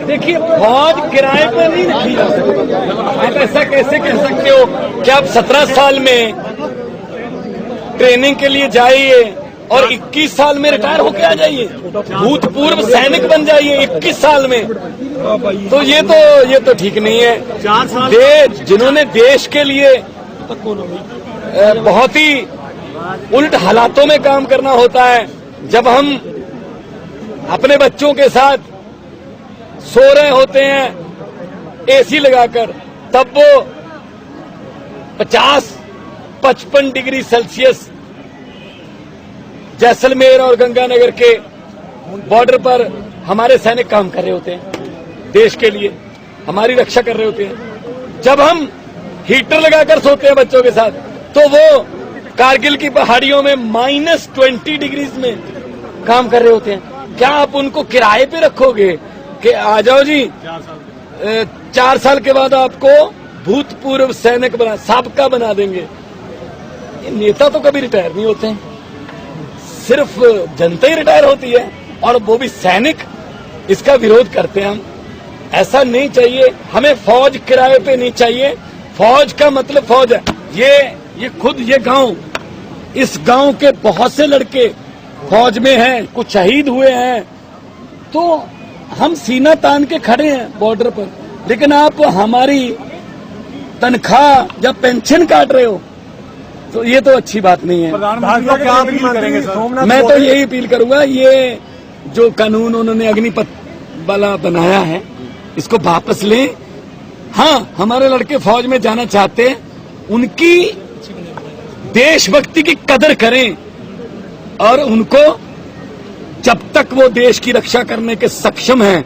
देखिए, फौज किराए पर नहीं रखी जा सकती। आप ऐसा कैसे कह सकते हो कि आप 17 साल में ट्रेनिंग के लिए जाइए और 21 साल में रिटायर होकर आ जाइए, भूतपूर्व सैनिक बन जाइए 21 साल में। तो ये तो ठीक नहीं है। जिन्होंने देश के लिए बहुत ही उल्ट हालातों में काम करना होता है, जब हम अपने बच्चों के साथ सो रहे होते हैं एसी लगाकर, तब वो 50-55 डिग्री सेल्सियस जैसलमेर और गंगानगर के बॉर्डर पर हमारे सैनिक काम कर रहे होते हैं, देश के लिए हमारी रक्षा कर रहे होते हैं। जब हम हीटर लगाकर सोते हैं बच्चों के साथ, तो वो कारगिल की पहाड़ियों में -20 डिग्रीज में काम कर रहे होते हैं। क्या आप उनको किराए पे रखोगे कि आ जाओ जी, 4 साल के बाद आपको भूतपूर्व सैनिक साबका बना देंगे? ये नेता तो कभी रिटायर नहीं होते हैं, सिर्फ जनता ही रिटायर होती है, और वो भी सैनिक। इसका विरोध करते हैं हम। ऐसा नहीं चाहिए हमें। फौज किराए पे नहीं चाहिए। फौज का मतलब फौज है। ये खुद ये गांव, इस गांव के बहुत से लड़के फौज में हैं, कुछ शहीद हुए हैं। तो हम सीना तान के खड़े हैं बॉर्डर पर, लेकिन आप हमारी तनख्वाह या पेंशन काट रहे हो, तो ये तो अच्छी बात नहीं है। प्रधानमंत्री क्या अपील करेंगे सर? मैं तो यही अपील करूंगा, ये जो कानून उन्होंने अग्निपथ वाला बनाया है, इसको वापस लें। हाँ, हमारे लड़के फौज में जाना चाहते हैं, उनकी देशभक्ति की कदर करें, और उनको जब तक वो देश की रक्षा करने के सक्षम हैं,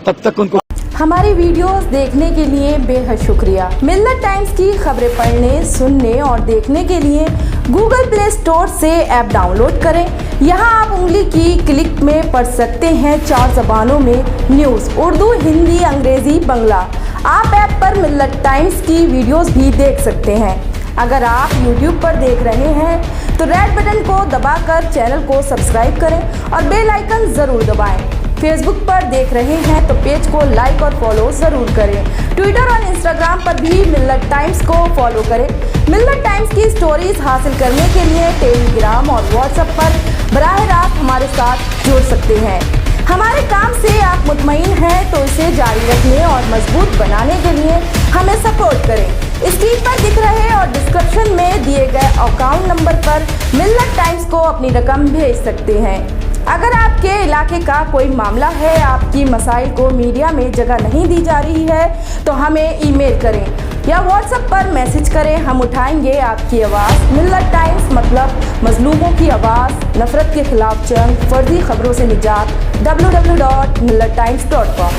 तब तक उनको। हमारी वीडियोस देखने के लिए बेहद शुक्रिया। मिल्लत टाइम्स की खबरें पढ़ने, सुनने और देखने के लिए गूगल प्ले स्टोर से ऐप डाउनलोड करें। यहां आप उंगली की क्लिक में पढ़ सकते हैं 4 जबानों में न्यूज़, उर्दू, हिंदी, अंग्रेजी, बांग्ला। आप ऐप पर मिल्लत टाइम्स की वीडियोस भी देख सकते हैं। अगर आप YouTube पर देख रहे हैं तो रेड बटन को दबाकर चैनल को सब्सक्राइब करें और बेल आइकन जरूर दबाएं। फेसबुक पर देख रहे हैं तो पेज को लाइक और फॉलो जरूर करें। ट्विटर और इंस्टाग्राम पर भी मिल्लत टाइम्स को फॉलो करें। मिल्लत टाइम्स की स्टोरीज हासिल करने के लिए टेलीग्राम और व्हाट्सएप पर बराह रास्त हमारे साथ जुड़ सकते हैं। हमारे काम से आप मुतमईन हैं तो इसे जारी रखने और मजबूत बनाने के लिए हमें सपोर्ट करें। स्क्रीन पर दिख रहे और डिस्क्रिप्शन में दिए गए अकाउंट नंबर पर मिल्लत टाइम्स को अपनी रकम भेज सकते हैं। अगर आपके इलाके का कोई मामला है, आपकी मसाइल को मीडिया में जगह नहीं दी जा रही है, तो हमें ईमेल करें या व्हाट्सएप पर मैसेज करें। हम उठाएंगे आपकी आवाज़। मिल्लत टाइम्स मतलब मजलूमों की आवाज़, नफरत के खिलाफ जंग, फर्जी खबरों से निजात। www.millattimes.com